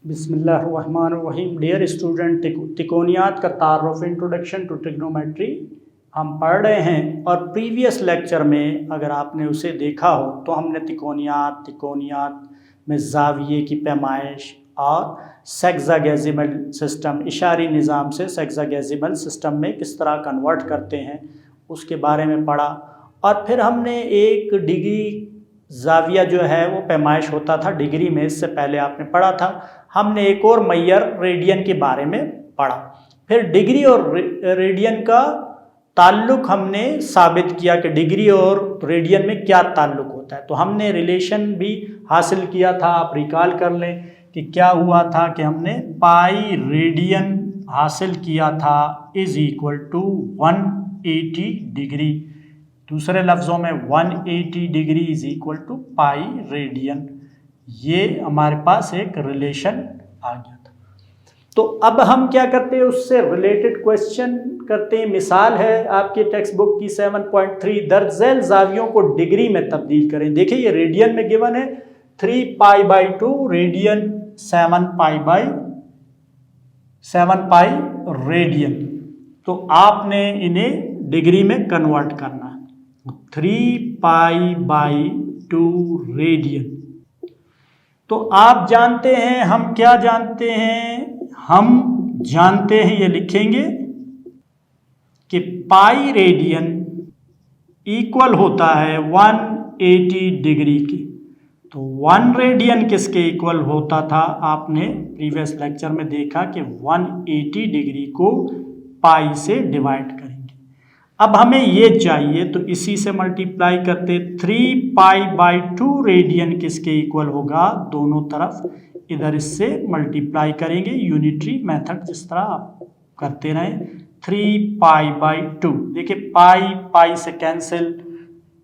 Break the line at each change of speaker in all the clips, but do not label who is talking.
बिस्मिल्लाहिर्रहमानिर्रहीम। Dear student, तिकोनियात का तारुफ, इंट्रोडक्शन टू ट्रिग्नोमेट्री हम पढ़ रहे हैं। और प्रीवियस लेक्चर में अगर आपने उसे देखा हो तो हमने तिकोनियात में ज़ाविये की पैमाइश और सेक्सागेसिमल सिस्टम, इशारी निज़ाम से सेक्सागेसिमल सिस्टम में किस तरह कन्वर्ट करते हैं उसके बारे में पढ़ा। और फिर हमने एक डिग्री ज़ाविया जो है वो पैमाइश होता था डिग्री में, इससे पहले आपने पढ़ा था। हमने एक और मैयर रेडियन के बारे में पढ़ा। फिर डिग्री और रेडियन का ताल्लुक हमने साबित किया कि डिग्री और रेडियन में क्या ताल्लुक होता है। तो हमने रिलेशन भी हासिल किया था, आप रिकॉल कर लें कि क्या हुआ था कि हमने पाई रेडियन हासिल किया था इज इक्वल टू 180 डिग्री। दूसरे लफ्ज़ों में 180 degree is equal to pi radian. ये हमारे पास एक रिलेशन आ गया था। तो अब हम क्या करते हैं, उससे रिलेटेड क्वेश्चन करते हैं। मिसाल है आपके टेक्स्ट बुक की 7.3, दर्ज झैल ज़ावियों को डिग्री में तब्दील करें। देखिए ये रेडियन में गिवन है 3π/2 रेडियन, 7π रेडियन। तो आपने इन्हें डिग्री में कन्वर्ट करना है। 3π/2 रेडियन। तो आप जानते हैं, हम क्या जानते हैं, हम जानते हैं, ये लिखेंगे कि पाई रेडियन इक्वल होता है 180 डिग्री के। तो 1 रेडियन किसके इक्वल होता था, आपने प्रीवियस लेक्चर में देखा कि 180 डिग्री को पाई से डिवाइड करेंगे। अब हमें ये चाहिए तो इसी से मल्टीप्लाई करते, 3π/2 रेडियन किसके इक्वल होगा, दोनों तरफ इधर इससे मल्टीप्लाई करेंगे, यूनिटरी मेथड जिस तरह आप करते रहें। 3π/2, देखिए पाई से कैंसिल,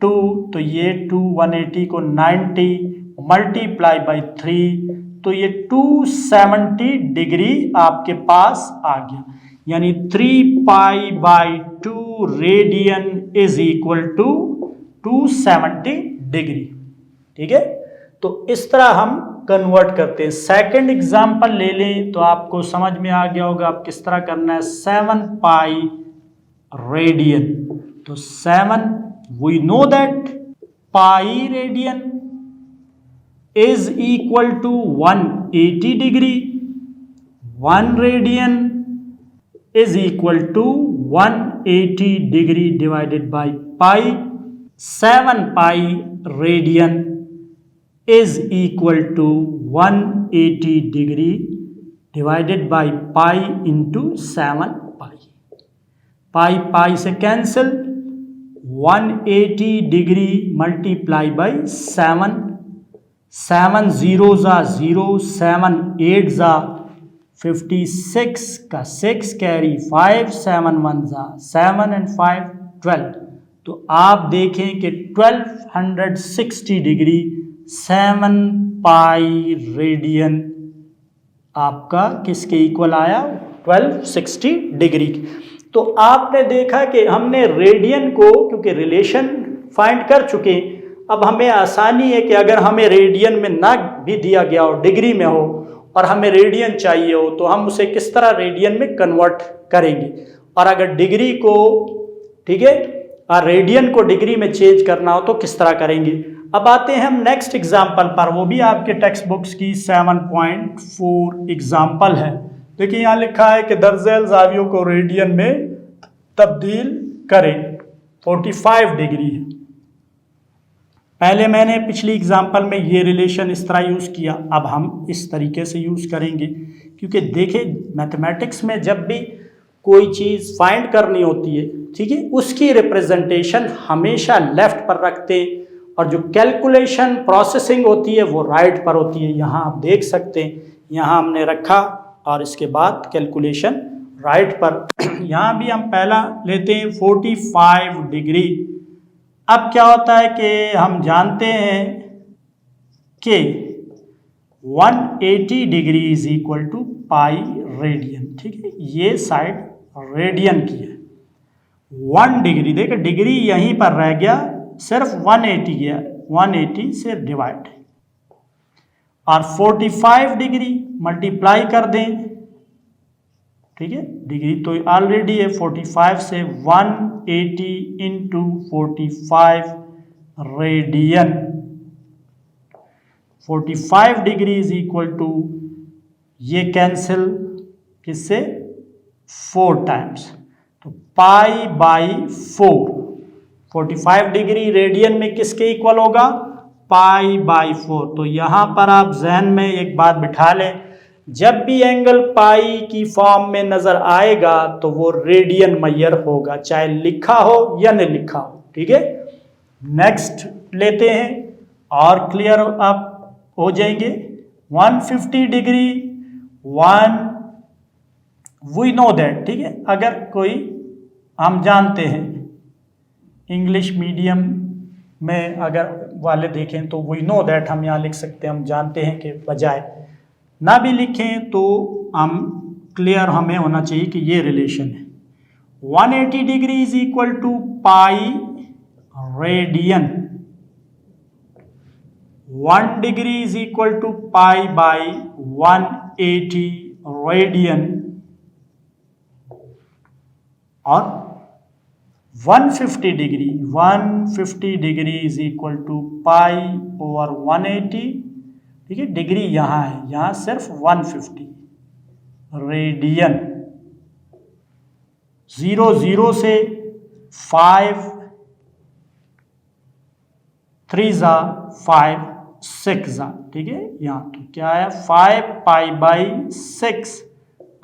2 तो ये 2, 180 को 90 मल्टीप्लाई बाई 3 तो ये 270 डिग्री आपके पास आ गया। यानी 3π/2 radian is equal to 270 degree. ठीक है, तो इस तरह हम कन्वर्ट करते हैं। सेकंड एग्जांपल ले लें तो आपको समझ में आ गया होगा आप किस तरह करना है। 7π रेडियन, तो 7 we know that pi radian is equal to 180 degree. 1 radian is equal to 180 degree divided by pi. 7π radian is equal to 180 degree divided by pi into 7π. pi से कैंसिल, 180 डिग्री मल्टीप्लाई बाई 7, 7 0 0, 7 8 56 का 6 carry 5, 7 1 7 and 5 12। तो आप देखें कि 1260 degree 7π radian आपका किसके equal आया, 1260 degree. तो आपने देखा कि हमने रेडियन को क्योंकि रिलेशन फाइंड कर चुके, अब हमें आसानी है कि अगर हमें रेडियन में ना भी दिया गया हो, डिग्री में हो और हमें रेडियन चाहिए हो, तो हम उसे किस तरह रेडियन में कन्वर्ट करेंगे। और अगर डिग्री को, ठीक है, और रेडियन को डिग्री में चेंज करना हो तो किस तरह करेंगे। अब आते हैं हम नेक्स्ट एग्जांपल पर, वो भी आपके टेक्स्ट बुक्स की 7.4 एग्जांपल है। देखिए यहाँ लिखा है कि दर्ज झैल ज़ावियों को रेडियन में तब्दील करें, 45 डिग्री है। पहले मैंने पिछली एग्जांपल में ये रिलेशन इस तरह यूज़ किया, अब हम इस तरीके से यूज़ करेंगे। क्योंकि देखिए मैथमेटिक्स में जब भी कोई चीज़ फाइंड करनी होती है, ठीक है, उसकी रिप्रेजेंटेशन हमेशा लेफ्ट पर रखते हैं और जो कैलकुलेशन प्रोसेसिंग होती है वो राइट पर होती है। यहाँ आप देख सकते हैं, यहाँ हमने रखा और इसके बाद कैलकुलेशन राइट पर। यहाँ भी हम पहला लेते हैं 45 डिग्री। अब क्या होता है कि हम जानते हैं कि 180 degree is equal to pi radian. ठीक है, ये साइड रेडियन की है। 1 डिग्री, देखिए डिग्री यहीं पर रह गया, सिर्फ 180 गया, 180 से डिवाइड। और 45 डिग्री मल्टीप्लाई कर दें, ठीक है, डिग्री तो ऑलरेडी है 45 से 180 into 45 radian, 45 degree is equal to, ये कैंसिल किससे, 4 टाइम्स, तो पाई बाई 4, 45 डिग्री रेडियन में किसके इक्वल होगा, पाई बाई 4। तो यहां पर आप जहन में एक बात बिठा लें, जब भी एंगल पाई की फॉर्म में नजर आएगा तो वो रेडियन मैयर होगा, चाहे लिखा हो या नहीं लिखा हो, ठीक है। नेक्स्ट लेते हैं और क्लियर आप हो जाएंगे। 150 डिग्री, वी नो दैट, ठीक है, अगर कोई हम जानते हैं इंग्लिश मीडियम में अगर वाले देखें तो वी नो दैट हम यहाँ लिख सकते हैं, हम जानते हैं कि बजाय ना भी लिखें तो हम क्लियर हमें होना चाहिए कि ये रिलेशन है। 180 degree is equal to pi radian, 1 degree is equal to pi by 180 radian, और 150 degree is equal to pi over 180, ठीक है, डिग्री यहाँ है, यहाँ सिर्फ 150 रेडियन, 0 से 5 3 जा 5 6 जा, ठीक है, यहाँ तो क्या है 5 पाई बाई 6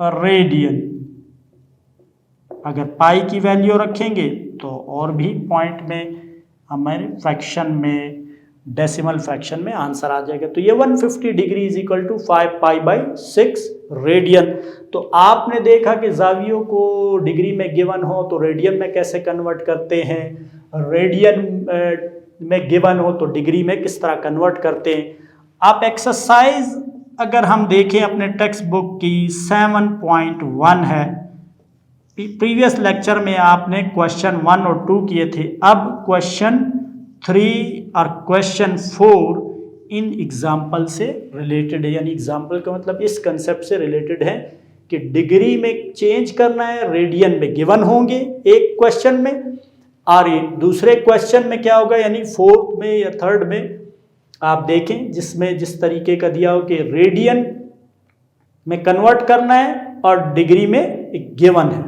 रेडियन। अगर पाई की वैल्यू रखेंगे तो और भी पॉइंट में हमारे फ्रैक्शन में, डेसिमल फ्रैक्शन में आंसर आ जाएगा। तो ये 150 degree is equal to 5 pi by 6 radian. तो आपने देखा कि जावियों को डिग्री में गिवन हो तो रेडियन में कैसे कन्वर्ट करते हैं, रेडियन में गिवन हो तो डिग्री में किस तरह कन्वर्ट करते हैं। आप एक्सरसाइज अगर हम देखें अपने टेक्स्ट बुक की 7.1 है, प्रीवियस लेक्चर में आपने क्वेश्चन 1 और 2 किए थे, अब क्वेश्चन 3 और क्वेश्चन 4 इन एग्जाम्पल से रिलेटेड है, यानी एग्जाम्पल का मतलब इस कंसेप्ट से रिलेटेड है कि डिग्री में चेंज करना है, रेडियन में गिवन होंगे एक क्वेश्चन में, और ये दूसरे क्वेश्चन में क्या होगा, यानी 4th में या 3rd में आप देखें जिसमें जिस तरीके का दिया हो कि रेडियन में कन्वर्ट करना है और डिग्री में एक गिवन है।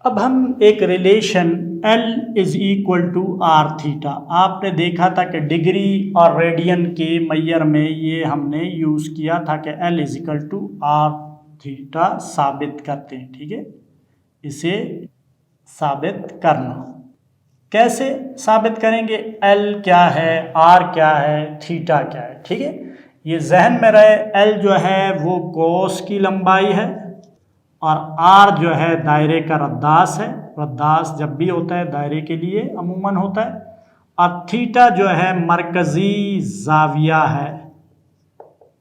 अब हम एक relation L is equal to R theta, आपने देखा था कि डिग्री और रेडियन के मैयर में ये हमने यूज़ किया था कि L is equal to R theta साबित करते हैं, ठीक है। इसे साबित करना कैसे साबित करेंगे, L क्या है, R क्या है, थीटा क्या है, ठीक है, ये जहन में रहे। L जो है वो कोस की लंबाई है और R जो है दायरे का रद्दास है, रद्दास जब भी होता है दायरे के लिए अमूमन होता है, और थीटा जो है मरकजी जाविया है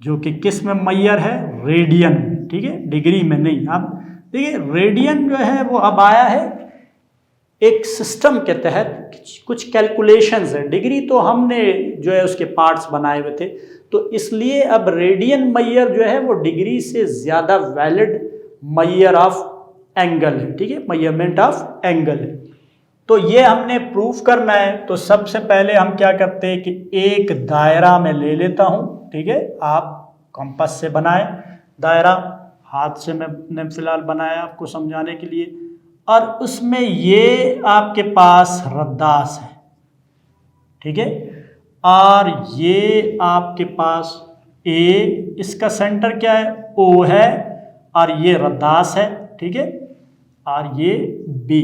जो कि किस में मैयर है, रेडियन में, ठीक है, डिग्री में नहीं। अब देखिए रेडियन जो है वो अब आया है एक सिस्टम के तहत, कुछ कैलकुलेशंस है, डिग्री तो हमने जो है उसके पार्ट्स बनाए हुए थे, तो इसलिए अब रेडियन मैयर जो है वो डिग्री से ज़्यादा वैलिड मैयर ऑफ एंगल है, ठीक है, मेजरमेंट ऑफ एंगल है। तो ये हमने प्रूफ करना है, तो सबसे पहले हम क्या करते हैं कि एक दायरा में ले लेता हूँ, ठीक है, आप कंपास से बनाए दायरा, हाथ से मैंने फिलहाल बनाया आपको समझाने के लिए, और उसमें ये आपके पास रद्दास है, ठीक है, और ये आपके पास A, इसका सेंटर क्या है, O है, और ये रद्दास है, ठीक है, और ये B,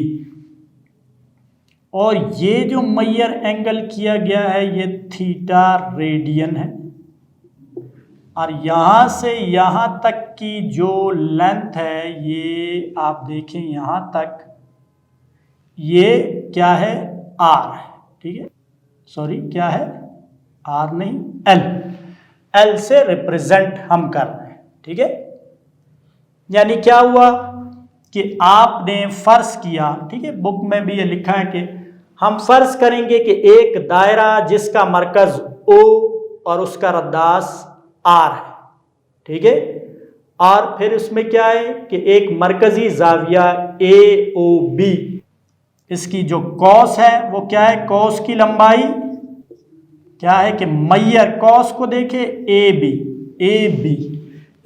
और ये जो मैयर एंगल किया गया है ये थीटा रेडियन है, और यहाँ से यहाँ तक की जो लेंथ है ये आप देखें यहाँ तक, ये क्या है, R है, ठीक है, सॉरी क्या है, R नहीं L से रिप्रेजेंट हम कर रहे हैं, ठीक है। यानी क्या हुआ कि आपने फर्ज किया, ठीक है, बुक में भी ये लिखा है कि हम फर्ज करेंगे कि एक दायरा जिसका मरकज O और उसका रद्दास R है, ठीक है। और फिर उसमें क्या है कि एक मरकजी जाविया AOB, इसकी जो कॉस है वो क्या है, कॉस की लंबाई क्या है कि मैयर कॉस को देखे AB,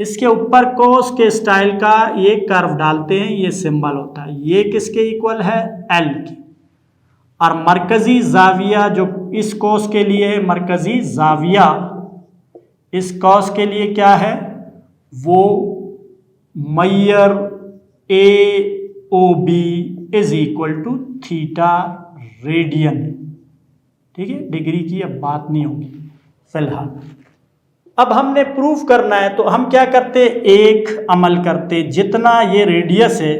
इसके ऊपर कॉस के स्टाइल का ये कर्व डालते हैं, ये सिंबल होता है, ये किसके इक्वल है, L की। और मरकजी जाविया जो इस कॉस के लिए है, मरकजी जाविया इस कॉस के लिए क्या है, वो measure AOB is equal to theta radian, ठीक है। डिग्री की अब बात नहीं होगी फिलहाल। अब हमने प्रूफ करना है तो हम क्या करते, एक अमल करते, जितना ये रेडियस है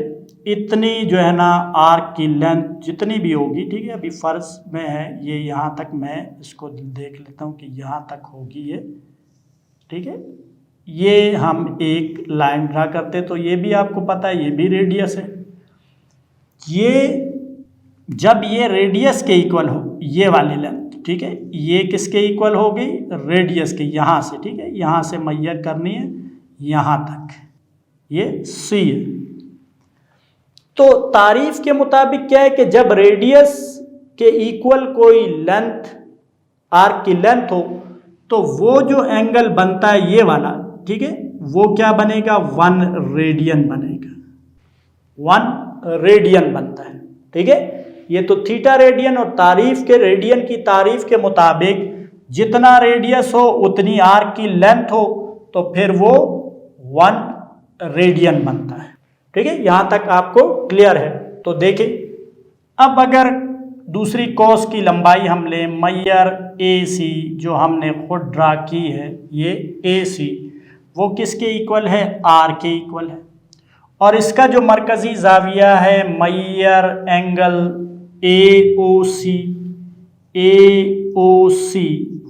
इतनी जो है ना आर्क की लेंथ जितनी भी होगी, ठीक है। अभी फर्ज में है ये यहाँ तक, मैं इसको देख लेता हूँ कि यहाँ तक होगी ये, ठीक है। ये हम एक लाइन ड्रा करते, तो ये भी आपको पता है ये भी रेडियस है। ये जब ये रेडियस के इक्वल हो ये वाली लेंथ, ठीक है, ये किसके इक्वल होगी, रेडियस के, यहाँ से, ठीक है, यहाँ से मैयर करनी है यहाँ तक, ये C है। तो तारीफ के मुताबिक क्या है कि जब रेडियस के इक्वल कोई लेंथ आर्क की लेंथ हो तो वो जो एंगल बनता है ये वाला, ठीक है, वो क्या बनेगा, 1 रेडियन बनेगा, 1 रेडियन बनता है, ठीक है। ये तो थीटा रेडियन, और तारीफ के रेडियन की तारीफ के मुताबिक जितना रेडियस हो उतनी आर्क की लेंथ हो तो फिर वो 1 रेडियन बनता है, ठीक है। यहां तक आपको क्लियर है। तो देखें, अब अगर दूसरी कॉस की लंबाई हम लें, मैयर AC जो हमने खुद ड्रा की है, ये AC वो किसके इक्वल है, R के इक्वल है। और इसका जो मरकजी जाविया है मैयर एंगल AOC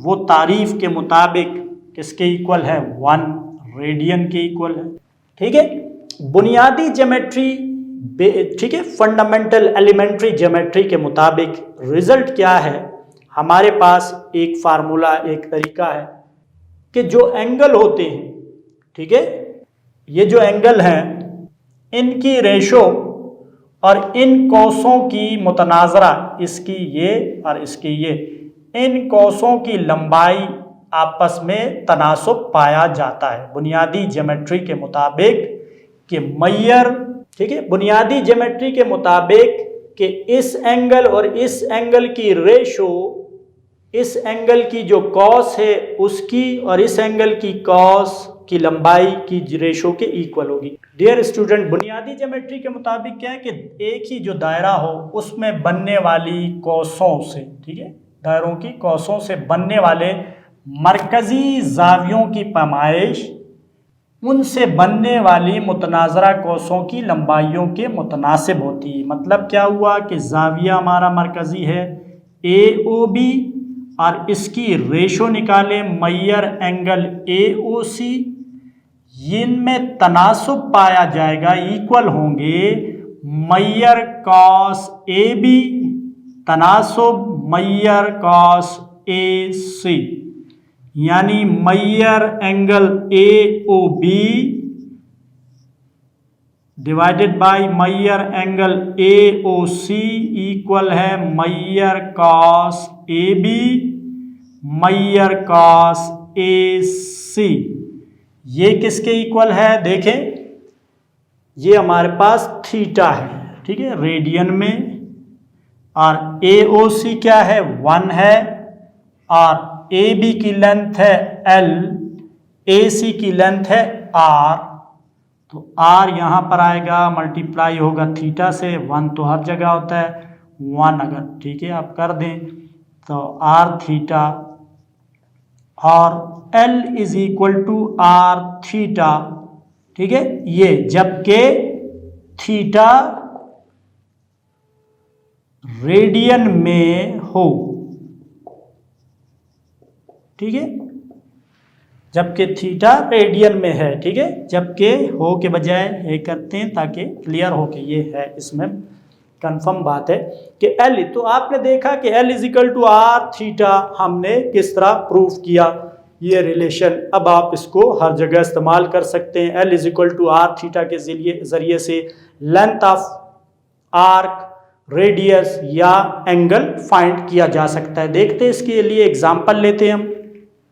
वो तारीफ के मुताबिक किसके इक्वल है, 1 रेडियन के इक्वल है, ठीक है। बुनियादी ज्योमेट्री, ठीक है, फंडामेंटल एलिमेंट्री ज्योमेट्री के मुताबिक रिजल्ट क्या है, हमारे पास एक फार्मूला, एक तरीका है कि जो एंगल होते हैं, ठीक है, ये जो एंगल हैं इनकी रेशो और इन कौसों की मुतनाजरा, इसकी ये और इसकी ये, इन कौसों की लंबाई आपस में तनासुब पाया जाता है बुनियादी ज्योमेट्री के मुताबिक कि मैयर, ठीक है, बुनियादी ज्योमेट्री के मुताबिक कि इस एंगल और इस एंगल की रेशो, इस एंगल की जो कॉस है उसकी और इस एंगल की कॉस की लंबाई की रेशो के इक्वल होगी। डियर स्टूडेंट, बुनियादी ज्योमेट्री के मुताबिक क्या है कि एक ही जो दायरा हो उसमें बनने वाली कौसों से, ठीक है, दायरों की कौसों से बनने वाले मरकजी जावियों की पैमाइश उनसे बनने वाली मुतनाजरा कौसों की लंबाइयों के मुतनासिब होती है। मतलब क्या हुआ कि जाविया हमारा मरकजी है AOB और इसकी रेशो निकाले मैयर एंगल AOC, इनमें तनासुब पाया जाएगा, इक्वल होंगे मैयर कॉस AB तनासुब मैयर कॉस AC, यानी मैयर एंगल AOB डिवाइडेड बाय मैयर एंगल AOC इक्वल है मैयर कॉस AB मैयर कॉस AC। ये किसके इक्वल है, देखें, ये हमारे पास थीटा है, ठीक है, रेडियन में, और AOC क्या है, 1 है, और AB की लेंथ है L, AC की लेंथ है R, तो R यहाँ पर आएगा, मल्टीप्लाई होगा थीटा से, 1 तो हर जगह होता है, 1 अगर, ठीक है, आप कर दें तो R थीटा, और L is equal to R theta, ठीक है, ये जबकि थीटा रेडियन में हो, ठीक है, जबकि थीटा रेडियन में है, ठीक है, जबकि हो के बजाय ये करते हैं ताकि क्लियर हो के ये है, इसमें कंफर्म बात है कि L, तो आपने देखा कि L is equal to R theta हमने किस तरह प्रूफ किया ये रिलेशन अब आप इसको हर जगह इस्तेमाल कर सकते हैं। L is to R theta के जरिए से लेंथ ऑफ आर्क, रेडियस या एंगल फाइंड किया जा सकता है। देखते हैं इसके लिए एग्जांपल लेते हैं हम।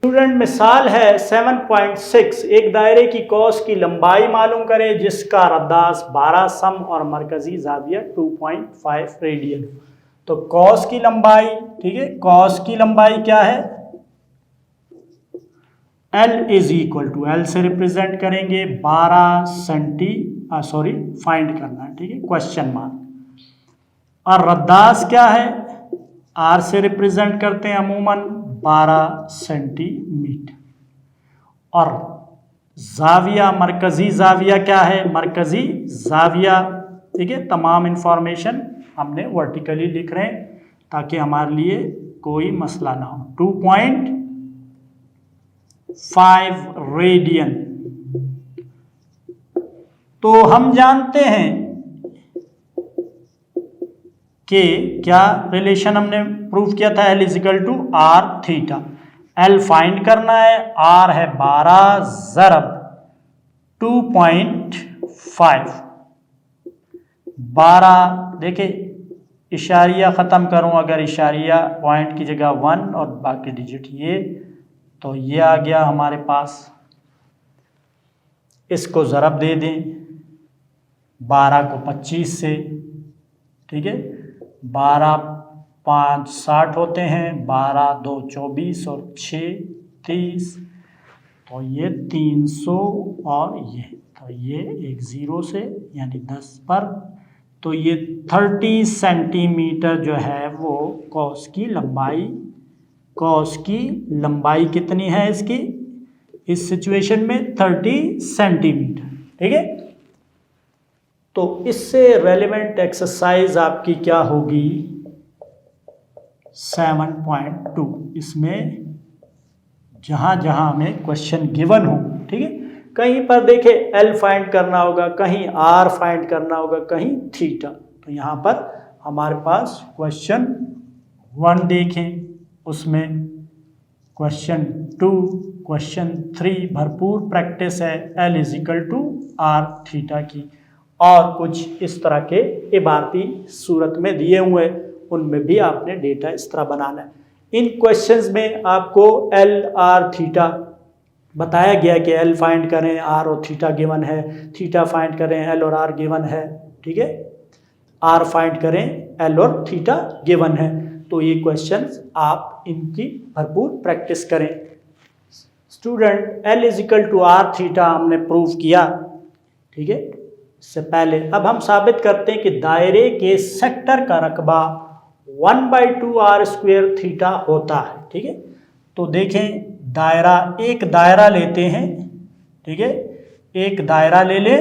स्टूडेंट मिसाल है 7.6, एक दायरे की कॉस की लंबाई मालूम करें जिसका रद्दास 12 सम और मरकजी जाविया 2.5 रेडियन। तो कॉस की लंबाई, ठीक है, कॉस की लंबाई क्या है, L is equal to, L से रिप्रेजेंट करेंगे 12 फाइंड करना है, ठीक है, क्वेश्चन मार्क। और रद्दास क्या है, R से रिप्रेजेंट करते हैं अमूमन 12 सेंटीमीटर। और जाविया, मरकजी जाविया क्या है, मरकजी जाविया, ठीक है, तमाम इंफॉर्मेशन हमने वर्टिकली लिख रहे हैं ताकि हमारे लिए कोई मसला ना हो। 2.5 रेडियन। तो हम जानते हैं कि क्या रिलेशन हमने प्रूव किया था, L is equal to R theta. L find करना है, R है 12 ज़रब 2.5। 12 देखिए इशारिया ख़त्म करूं, अगर इशारिया पॉइंट की जगह 1 और बाकी डिजिट ये, तो ये आ गया हमारे पास। इसको ज़रब दे दें 12 को 25 से, ठीक है, 12 5 60 होते हैं, 12 2 24 और 6 30, तो ये 300 और ये, तो ये एक ज़ीरो से यानी 10 पर, तो ये 30 सेंटीमीटर जो है वो कॉस की लंबाई कितनी है इसकी, इस सिचुएशन में 30 सेंटीमीटर, ठीक है। तो इससे रेलेवेंट एक्सरसाइज आपकी क्या होगी, 7.2। इसमें जहां जहां हमें क्वेश्चन गिवन हो, ठीक है, कहीं पर देखें L फाइंड करना होगा, कहीं R फाइंड करना होगा, कहीं थीटा, तो यहाँ पर हमारे पास क्वेश्चन 1 देखें, उसमें क्वेश्चन 2, क्वेश्चन 3 भरपूर प्रैक्टिस है L is equal to R theta की, और कुछ इस तरह के इबारती सूरत में दिए हुए, उनमें भी आपने डेटा इस तरह बनाना है। इन क्वेश्चंस में आपको L R थीटा बताया गया कि L फाइंड करें, R और थीटा गिवन है, थीटा फाइंड करें, L और R गिवन है, ठीक है, R फाइंड करें, L और थीटा गिवन है। तो ये क्वेश्चंस आप इनकी भरपूर प्रैक्टिस करें। Student L is equal to R theta हमने प्रूव किया, ठीक है। इससे पहले अब हम साबित करते हैं कि दायरे के सेक्टर का रकबा 1/2 आर स्क्वायर थीटा होता है, ठीक है। तो देखें दायरा, एक दायरा लेते हैं, ठीक है, एक दायरा ले ले,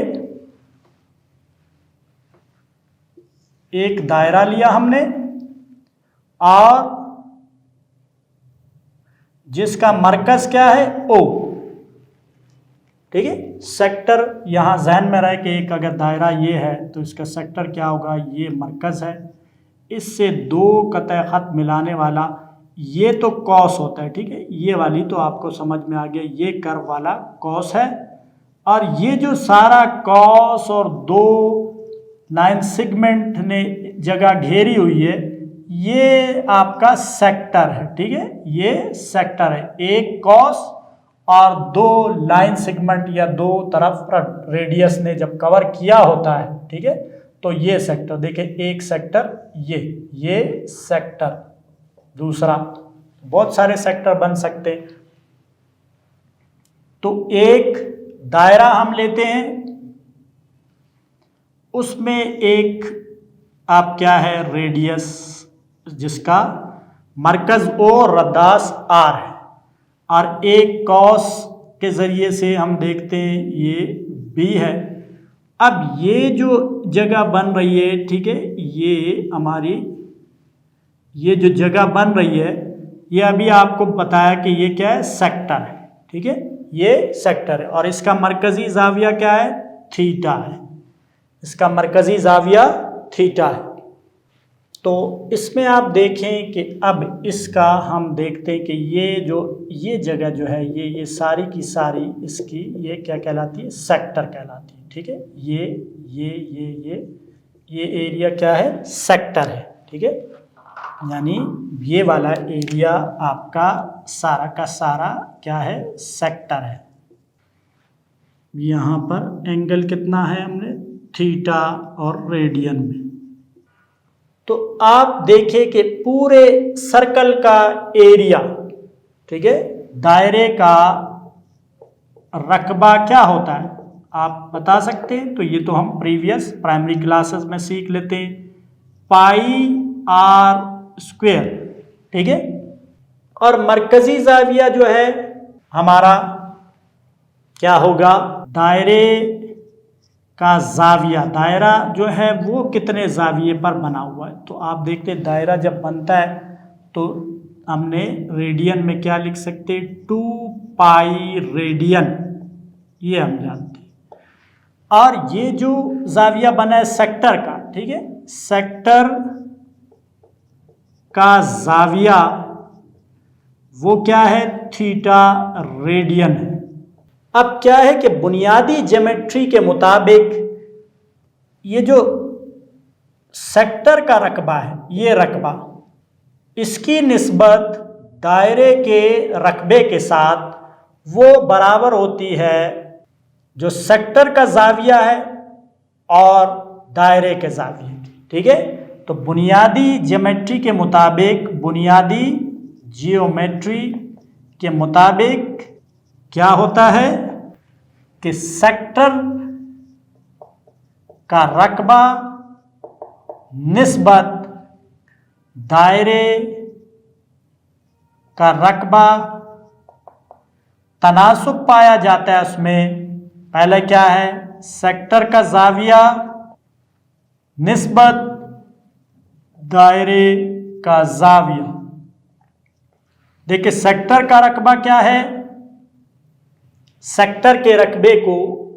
एक दायरा लिया हमने और जिसका मरकज क्या है O, ठीक है। सेक्टर यहां जहन में रहे कि एक अगर दायरा ये है तो इसका सेक्टर क्या होगा, ये मरकज है, इससे दो कतः खत मिलाने वाला ये तो कॉस होता है, ठीक है, ये वाली तो आपको समझ में आ गया, ये कर्व वाला कॉस है, और ये जो सारा कॉस और दो लाइन सेगमेंट ने जगह घेरी हुई है, ये आपका सेक्टर है, ठीक है, ये सेक्टर है। एक कॉस और दो लाइन सेगमेंट या दो तरफ रेडियस ने जब कवर किया होता है, ठीक है, तो ये सेक्टर देखिए, एक सेक्टर ये सेक्टर, दूसरा, बहुत सारे सेक्टर बन सकते हैं। तो एक दायरा हम लेते हैं, उसमें एक आप क्या है रेडियस जिसका मरकज O रद्दास R है, और एक कॉस के जरिए से हम देखते हैं ये B है। अब ये जो जगह बन रही है, ठीक है, ये हमारी ये जो जगह बन रही है, ये अभी आपको बताया कि ये क्या है, सेक्टर है, ठीक है, ये सेक्टर है, और इसका मरकजी जाविया क्या है, थीटा है, इसका मरकजी जाविया थीटा है। तो इसमें आप देखें कि अब इसका हम देखते हैं कि ये जगह जो है ये सारी की सारी इसकी ये क्या कहलाती है, सेक्टर कहलाती है। ठीक है, ये एरिया क्या है, सेक्टर है। ठीक है, यानी ये वाला एरिया आपका सारा का सारा क्या है, सेक्टर है। यहाँ पर एंगल कितना है हमने, थीटा और रेडियन में। तो आप देखें कि पूरे सर्कल का एरिया, ठीक है, दायरे का रकबा क्या होता है, आप बता सकते हैं? तो ये तो हम प्रीवियस प्राइमरी क्लासेस में सीख लेते हैं, पाई आर स्क्वायर। ठीक है, और मरकजी जाविया जो है हमारा क्या होगा, दायरे का जाविया, दायरा जो है वो कितने जाविये पर बना हुआ है। तो आप देखते हैं दायरा जब बनता है तो हमने रेडियन में क्या लिख सकते हैं, 2 पाई रेडियन, ये हम जानते हैं। और ये जो जाविया बना है सेक्टर का, ठीक है, सेक्टर का जाविया वो क्या है, थीटा रेडियन है। अब क्या है कि बुनियादी ज्योमेट्री के मुताबिक ये जो सेक्टर का रकबा है, ये रकबा इसकी निस्बत दायरे के रकबे के साथ वो बराबर होती है जो सेक्टर का जाविया है और दायरे के जाविये की। ठीक है, तो बुनियादी ज्योमेट्री के मुताबिक, बुनियादी जियोमेट्री के मुताबिक क्या होता है कि सेक्टर का रकबा निस्बत दायरे का रकबा तनासुब पाया जाता है। उसमें पहले क्या है, सेक्टर का जाविया निस्बत दायरे का जाविया। देखिए सेक्टर का रकबा क्या है, सेक्टर के रकबे को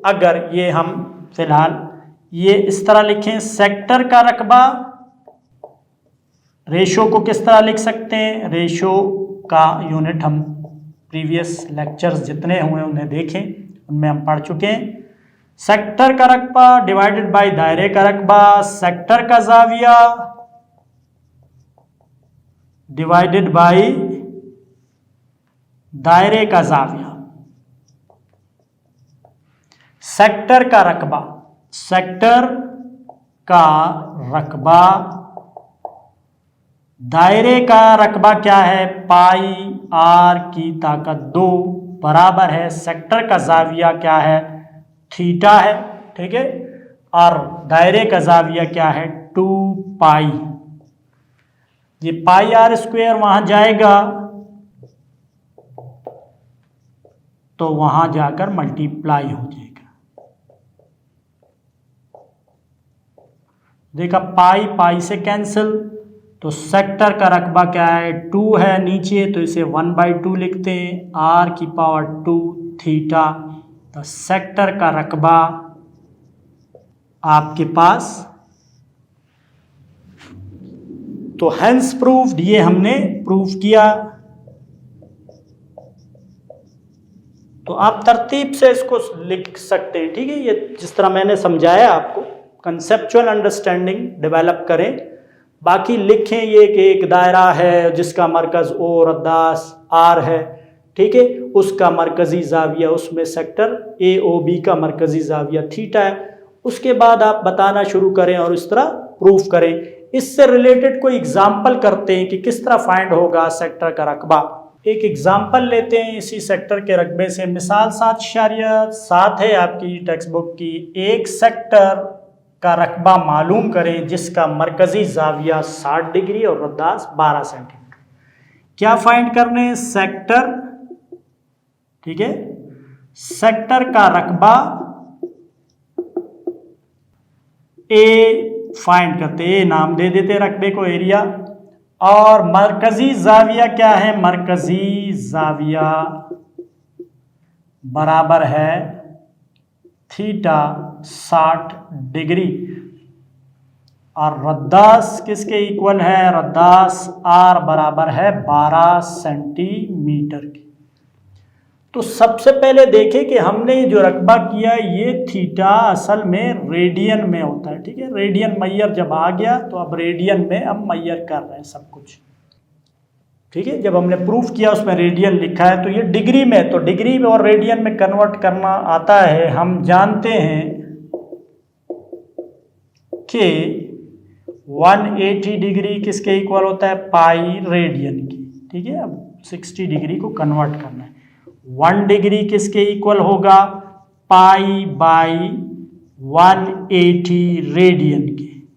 अगर ये हम फिलहाल ये इस तरह लिखें, सेक्टर का रकबा, रेशो को किस तरह लिख सकते हैं, रेशो का यूनिट हम प्रीवियस लेक्चर्स जितने हुए उन्हें देखें, उनमें हम पढ़ चुके हैं। सेक्टर का रकबा डिवाइडेड बाय दायरे का रकबा, सेक्टर का जाविया डिवाइडेड बाय दायरे का जाविया। सेक्टर का रकबा, सेक्टर का रकबा, दायरे का रकबा क्या है, पाई आर की ताकत 2 बराबर है, सेक्टर का जाविया क्या है, थीटा है। ठीक है, और दायरे का जाविया क्या है, 2 पाई। ये पाई आर स्क्वायर वहां जाएगा तो वहां जाकर मल्टीप्लाई हो जाएगा। देखा, पाई पाई से कैंसिल, तो सेक्टर का रकबा क्या है, 2 है नीचे, तो इसे 1/2 लिखते हैं, आर की पावर 2 थीटा। तो सेक्टर का रकबा आपके पास, तो हेंस प्रूव्ड, ये हमने प्रूव किया। तो आप तरतीब से इसको लिख सकते हैं। ठीक है, ये जिस तरह मैंने समझाया आपको, कंसेप्चुअल अंडरस्टैंडिंग डेवलप करें। बाकी लिखें ये कि एक दायरा है जिसका मरकज ओ रद्दास आर है, ठीक है, उसका मरकजी जाविया, उसमें सेक्टर ए ओ बी का मरकजी जाविया थीटा है। उसके बाद आप बताना शुरू करें और इस तरह प्रूफ करें। इससे रिलेटेड कोई एग्जाम्पल करते हैं कि किस तरह फाइंड होगा सेक्टर का रकबा। एक एग्जाम्पल लेते हैं इसी सेक्टर के रकबे से। मिसाल 7.7 है आपकी टेक्स्ट बुक की। एक सेक्टर का रकबा मालूम करें जिसका मरकजी जाविया 60 डिग्री और रद्दास 12 सेंटीमीटर। क्या फाइंड करने हैं, सेक्टर, ठीक है, सेक्टर का रकबा ए फाइंड करते, ए नाम दे देते रकबे को, एरिया, और मरकजी जाविया क्या है, मरकजी जाविया बराबर है थीटा 60 डिग्री और रद्दास किसके इक्वल है? रद्दास आर बराबर है 12 सेंटीमीटर की। तो सबसे पहले देखें कि हमने जो रकबा किया ये थीटा असल में रेडियन में होता है, ठीक है। रेडियन मैयर जब आ गया तो अब रेडियन में हम मैयर कर रहे हैं सब कुछ, ठीक है। जब हमने प्रूफ किया उसमें रेडियन लिखा है, तो ये डिग्री में, तो डिग्री में और रेडियन में कन्वर्ट करना आता है। हम जानते हैं कि 180 डिग्री किसके इक्वल होता है? पाई रेडियन की, ठीक है। अब 60 डिग्री को कन्वर्ट करना है। 1 डिग्री किसके इक्वल होगा? पाई बाई 180 रेडियन की।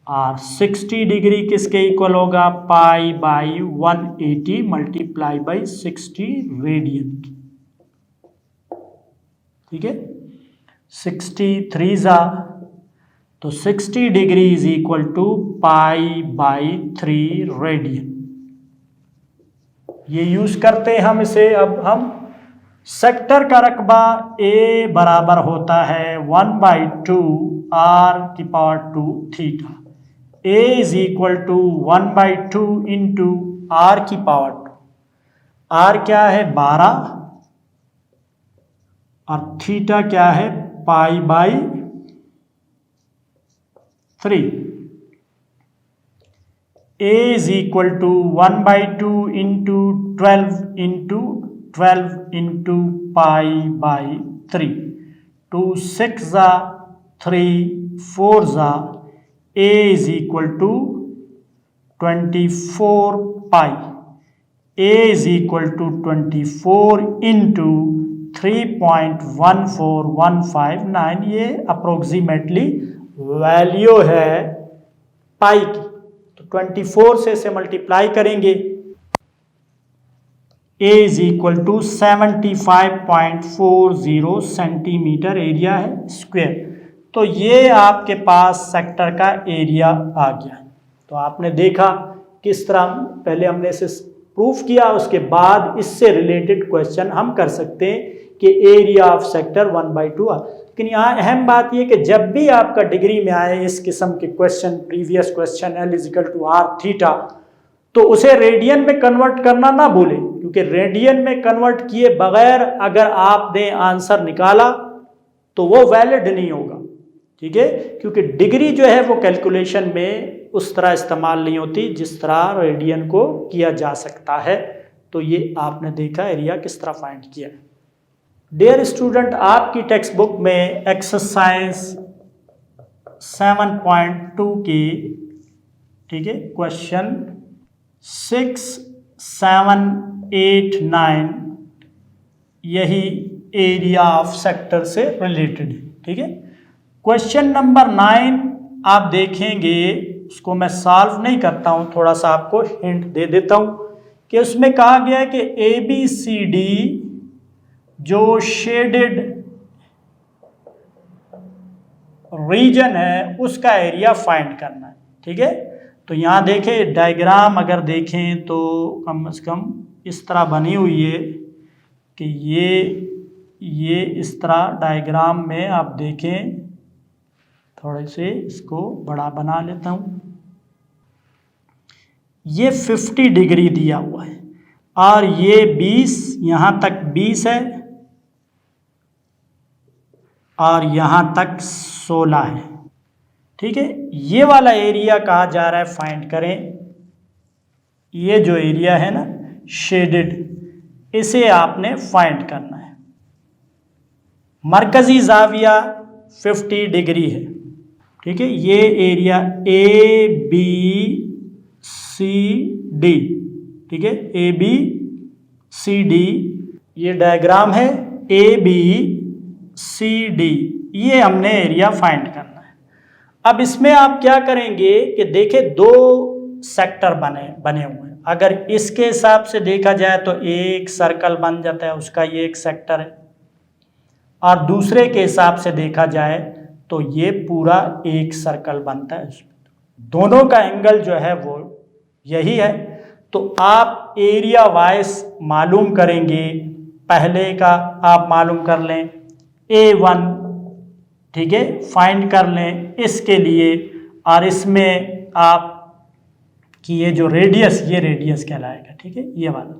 और 60 डिग्री किसके इक्वल होगा? Pi by 180 multiply by 60 radian की, ठीक है। 63 जा, तो 60 degree is equal to pi by 3 radian. ये यूज करते हैं हम इसे। अब हम सेक्टर का रकबा ए बराबर होता है 1/2 आर की power 2 theta. A is equal to 1/2 into R की पावर 2। आर क्या है? 12, और थीटा क्या है? Pi by 3। A is equal to 1/2 into 12 into pi by 3. 2 6 जा, 3 4 जा, A is equal to 24 pi. A is equal to 24 into 3.14159। ये approximately value है पाई की। तो 24 से इसे मल्टीप्लाई करेंगे। A is equal to 75.40 centimetre area है स्क्वायर। तो ये आपके पास सेक्टर का एरिया आ गया। तो आपने देखा किस तरह पहले हमने इसे प्रूफ किया, उसके बाद इससे रिलेटेड क्वेश्चन हम कर सकते हैं कि एरिया ऑफ सेक्टर 1/2 आर। लेकिन यहाँ अहम बात यह कि जब भी आपका डिग्री में आए इस किस्म के question, previous question L is equal to R theta, तो उसे रेडियन में कन्वर्ट करना ना भूलें, क्योंकि रेडियन में कन्वर्ट किए बगैर अगर आपने आंसर निकाला तो वो वैलिड नहीं होगा, ठीक है। क्योंकि डिग्री जो है वो कैलकुलेशन में उस तरह इस्तेमाल नहीं होती जिस तरह रेडियन को किया जा सकता है। तो ये आपने देखा एरिया किस तरह फाइंड किया। डियर स्टूडेंट, आपकी टेक्स्ट बुक में एक्सरसाइज 7.2 की, ठीक है, क्वेश्चन 6, 7, 8, 9 यही एरिया ऑफ सेक्टर से रिलेटेड है, ठीक है। क्वेश्चन नंबर 9 आप देखेंगे, उसको मैं सॉल्व नहीं करता हूं, थोड़ा सा आपको हिंट दे देता हूं कि उसमें कहा गया है कि ABCD जो शेडेड रीजन है उसका एरिया फाइंड करना है, ठीक है। तो यहाँ देखें डायग्राम अगर देखें तो कम से कम इस तरह बनी हुई है कि ये इस तरह डायग्राम में आप देखें, थोड़े से इसको बड़ा बना लेता हूँ। ये 50 डिग्री दिया हुआ है और ये 20, यहाँ तक 20 है और यहाँ तक 16 है, ठीक है। ये वाला एरिया कहा जा रहा है फाइंड करें। ये जो एरिया है ना शेडेड, इसे आपने फाइंड करना है। मरकजी जाविया 50 डिग्री है, ठीक है। ये एरिया ABCD, ठीक है, ABCD ये डायग्राम है ABCD, ये हमने एरिया फाइंड करना है। अब इसमें आप क्या करेंगे कि देखें दो सेक्टर बने हुए हैं। अगर इसके हिसाब से देखा जाए तो एक सर्कल बन जाता है, उसका ये एक सेक्टर है, और दूसरे के हिसाब से देखा जाए तो ये पूरा एक सर्कल बनता है। दोनों का एंगल जो है वो यही है। तो आप एरिया वाइज मालूम करेंगे। पहले का आप मालूम कर लें A1 ठीक है, फाइंड कर लें इसके लिए। और इसमें आप कि ये जो रेडियस, ये रेडियस कहलाएगा, ठीक है, ये वाला।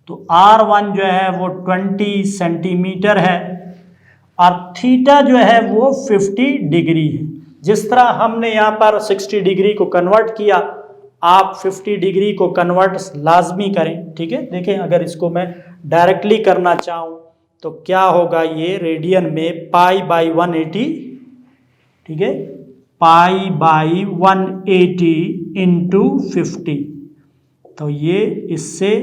तो R1 जो है वो 20 सेंटीमीटर है और थीटा जो है वो 50 डिग्री है। जिस तरह हमने यहाँ पर 60 डिग्री को कन्वर्ट किया, आप 50 डिग्री को कन्वर्ट लाजमी करें, ठीक है। देखें, अगर इसको मैं डायरेक्टली करना चाहूँ तो क्या होगा, ये रेडियन में π/180, ठीक है, π/180 इंटू 50, तो ये इससे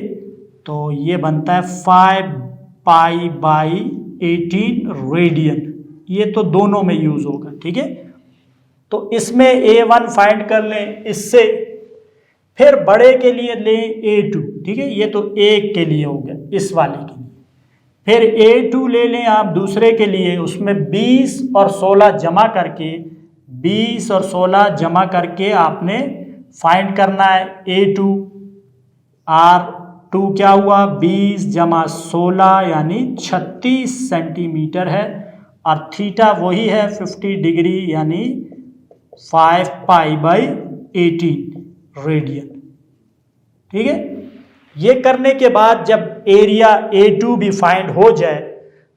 तो ये बनता है 5π/18 रेडियन। ये तो दोनों में यूज होगा, ठीक है। तो इसमें A1 फाइंड कर लें इससे, फिर बड़े के लिए लें A2, ठीक है, ये तो एक के लिए हो गया, इस वाले के लिए। फिर A2 ले लें आप दूसरे के लिए, उसमें 20 और 16 जमा करके, 20 और 16 जमा करके आपने फाइंड करना है A2। R2 क्या हुआ, 20 जमा 16 यानी 36 सेंटीमीटर है, और थीटा वही है 50 डिग्री यानी 5π/18 रेडियन, ठीक है। ये करने के बाद जब एरिया A2 भी फाइंड हो जाए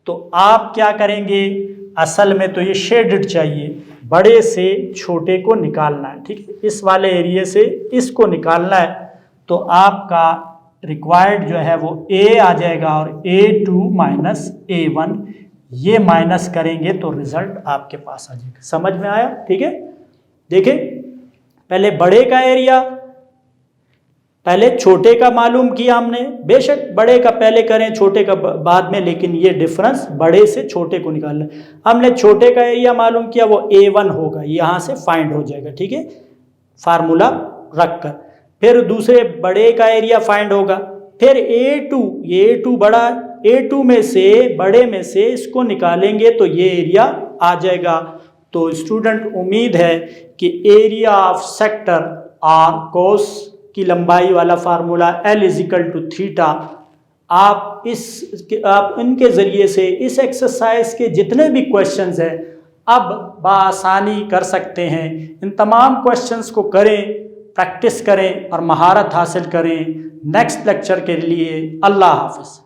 तो आप क्या करेंगे, असल में तो ये शेडेड चाहिए, बड़े से छोटे को निकालना है, ठीक है। इस वाले एरिया से इसको निकालना है, तो आपका रिक्वायर्ड जो है वो A आ जाएगा और A2 माइनस A1, ये माइनस करेंगे तो रिजल्ट आपके पास आ जाएगा। समझ में आया, ठीक है। देखें, पहले बड़े का एरिया, पहले छोटे का मालूम किया हमने, बेशक बड़े का पहले करें छोटे का बाद में, लेकिन ये डिफरेंस बड़े से छोटे को निकालना है। हमने छोटे का एरिया मालूम किया, वो A1 होगा, यहाँ से फाइंड हो जाएगा, ठीक है, फार्मूला रखकर। फिर दूसरे बड़े का एरिया फाइंड होगा, फिर A2, ये A2 बड़ा, A2 में से, बड़े में से इसको निकालेंगे तो ये एरिया आ जाएगा। तो स्टूडेंट, उम्मीद है कि एरिया ऑफ सेक्टर और कोस की लंबाई वाला फार्मूला L=θ, आप इनके ज़रिए से इस एक्सरसाइज के जितने भी क्वेश्चंस हैं अब बआसानी कर सकते हैं। इन तमाम क्वेश्चंस को करें, प्रैक्टिस करें और महारत हासिल करें। नेक्स्ट लेक्चर के लिए अल्लाह हाफ़िज़।